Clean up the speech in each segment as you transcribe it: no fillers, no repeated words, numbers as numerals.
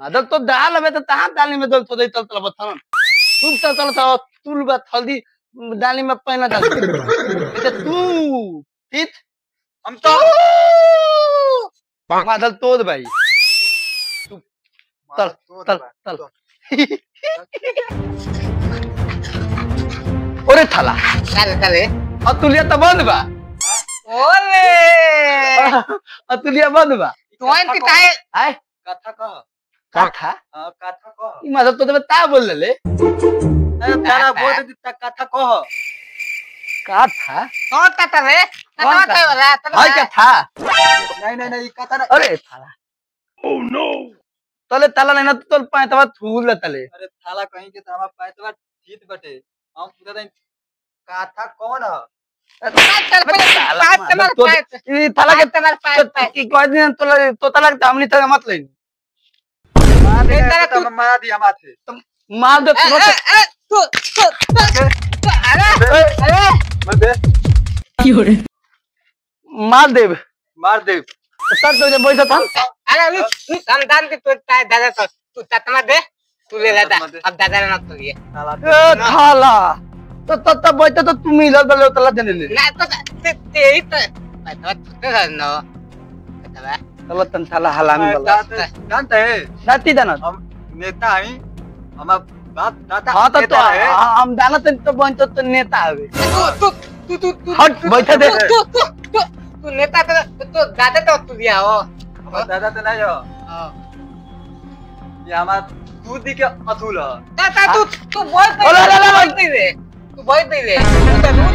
मादल तो दाल हवे तो तहां दाली में दल थोदे चल चल बथन तू चल चल चल तुल बा हल्दी दाली में पहना डाल ये तू ठीक हम तो मादल तोद भाई चल चल चल ओरे थाला चल चले अतुलिया त बंद बा ओले अतुलिया बंद बा तू इन किताए आय कथा कह कथा हां कथा कह ई मादल तो ता बोल ले अरे तारा बोल दे कथा कह कथा कौन कथा रे कथा काय वाला हाय कथा नहीं कथा अरे थाला ओह नो तले ताला नहीं ना तो पैतवा थूल तले अरे थाला कहीं के तामा पैतवा जीत बटे हम पूछा था कथा कौन है चल पहले ई थाला के तमर पास की कोई दिन तो ताला के हमनी त मत ले मार दे तो मार दिया माथे मार दे तू अरे मार दे मार दे सर तो जब बैठा था अरे समदान के तू दादा तू तमा दे तू ले लेता अब दादा ने मत लिए ए थाला तो तब बैठा तो तुम मिलल बले तला देने ले ना तो तेरी तो पता तो न पता तला तन थाला हलामी वाला जानते हैं नाती दाना हम नेता हैं हम बाप दादा हां तो हम दाना तो बन तो नेता हवे तू हट बैठा दे तू नेता तो दादा तो तू लिया हो हमारा दादा तो नहीं हो ये हमारा दूध के अथुल है दादा तू बोल दे तू बोल दे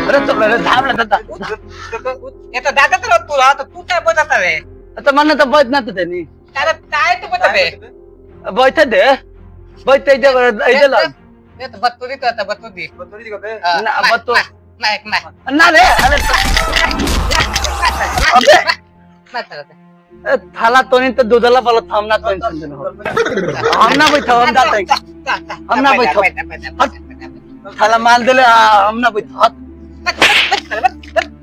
अरे तो मेरे धाम लता ये तो दादा तो तू रहा तो तू क्या बताता रे तो मन तो बैठना तो देनी दादा काय तो बता दे बैठे दे बैठे जब इधर ये तो बतूरी तो बतूरी बतौरी को बे ना बतो मैं ना रे अरे अबे मैं थाला तो नहीं तो दूधला वाला थामना तो टेंशन हो हम ना बैठो हम जाते हम ना बैठो थाला माल देले हम ना बैठो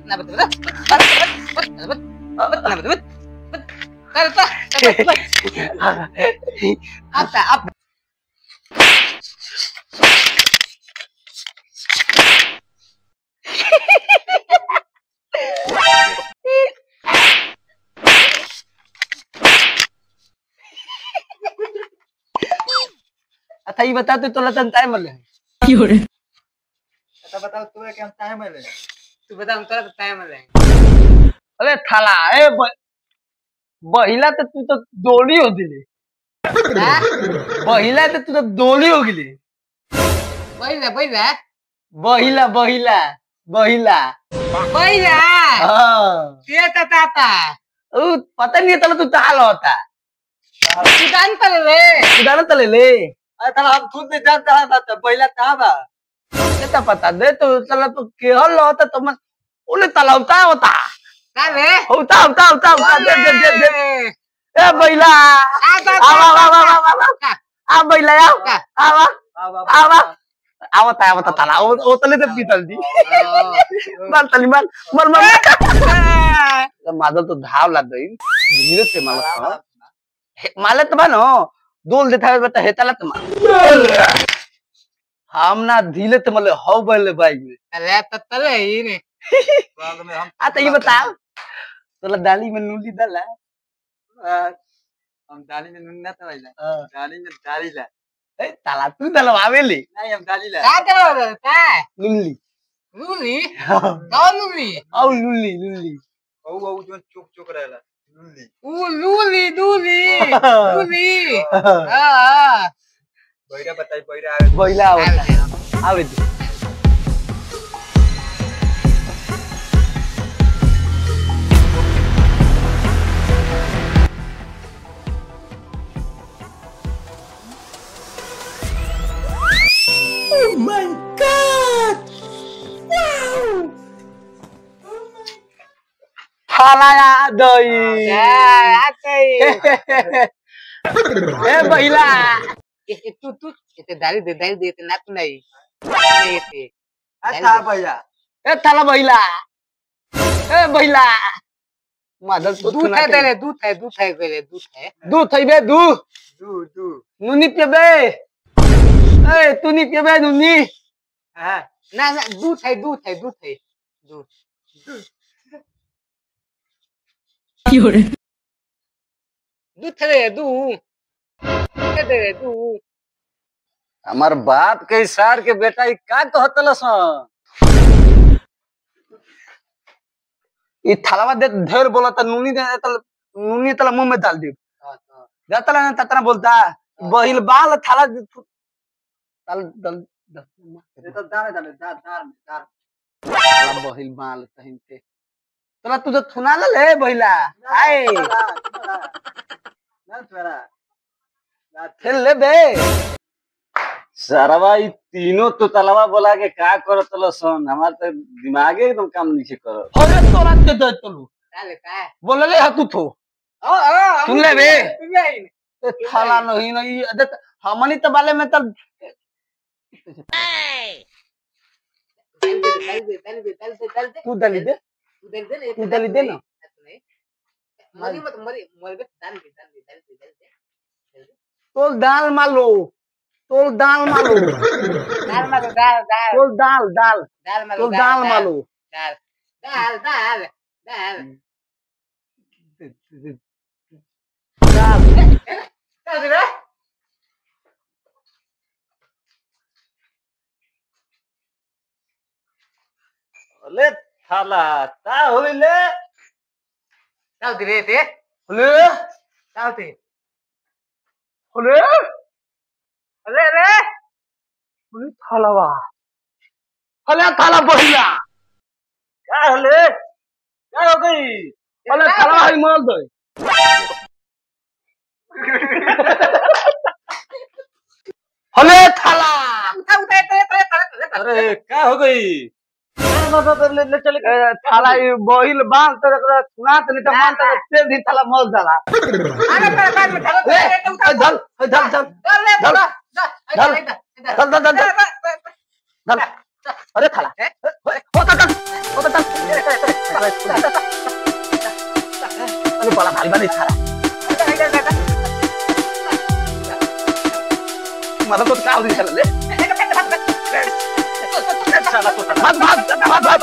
ना बता अब अच्छा ये बता तो लतन टाइम ले अच्छा बताओ तू क्या टाइम है तू बता हम तेरा टाइम है अरे थाला ए बहिला तो तू तो दोली हो दिले बहिला तो तू तो दोली हो गेली बैला बहिला बहिला बहिला बैला हां ये ताता ओ पता नहीं तला तू ताल होता सुदान पर ले सुदान तले ले अरे तारा हम खुद नहीं जानता है तो पहला कहां बा क्या पता दे तो चला तो केहल होता तो मैं उन्हें तला होता का रे होता दे ए बैला आ बैला आवा आवता तला ओ तले ते पीतल दी मार तली मार मादल तो धाव ला दई धीरे से माले तो बनो दोल देता बता हेतला त हम ना धीले ते मले हौ बले बाइक में अरे तले ही ने बाद में हम आ तो ये बता तोला दाली में नूली डाला हम दाली में नून ना तलाइला दाली में दाली ला ए ताला तू दलवावेली नहीं हम दाली ला का करो का लुल्ली लूली कौन लूली औ लुल्ली ओ जो चुक रहला लूली लूली हां बैरा बताई बैरा बैला आवे दे Oh my God! Wow! थाला दई ए बैला itu dari tenat nai itu अच्छा भैया ए थाला बैला ए बैला मादल तो दूध है तेरे दूध है दूध है तेरे दूध है दूध है बे दूध दू नुनी पिबे ए तू नहीं पिबे नुनी हाँ ना ना दूध है दूध है दूध है दूध दूध है दूध है दूध हमार बाप के इशार के बेटा ई का कहतलस ये थालावा दे ढेर बोला था नूनी तला मुंह में डाल दे जाता ना ततना बोलता बहिल बाल थाला तल दल ये तो दाने दाने दार थाला बहिल बाल तहिनते तोला तू तो थुना ले बहिला हाय ना तोरा खेल ले बे सरवा ई तीनों तो तलवा बोला के का करतलस हमार तो दिमागे एकदम काम नहीं करत अरे तोरा के दे तलू डाल का बोले ले हाथ थो ओ ओ सुन ले बे नहीं थाला नहीं अदत हमनी त बाले में तल तू दली दे तू दली दे ना मरी मत मरी मरी डाल दे तोल दाल मालो तोल दाल मालो दाल मारो दाल दाल तोल दाल दाल दाल मारो तोल दाल मालो दाल दाल दाल दाल दाल दाल दे ले थाला का होइले दाल दे ते ले दाल दे ले अरे अरे अरे थालावा अरे थाला बहिला का होले क्या हो गई अरे थाला है माल दे अरे थाला उठा उठा अरे का हो गई ले चले थाला बहिल बांध तर सुना त नहीं त मान त तेल दिन थाला मल जाला अरे कर में धल धल धल धल धल धल धल धल अरे थाला होता अरे बड़ा भारी भारी थाला मतलब तो क्या हो रही है ले भाग भाग भाग भाग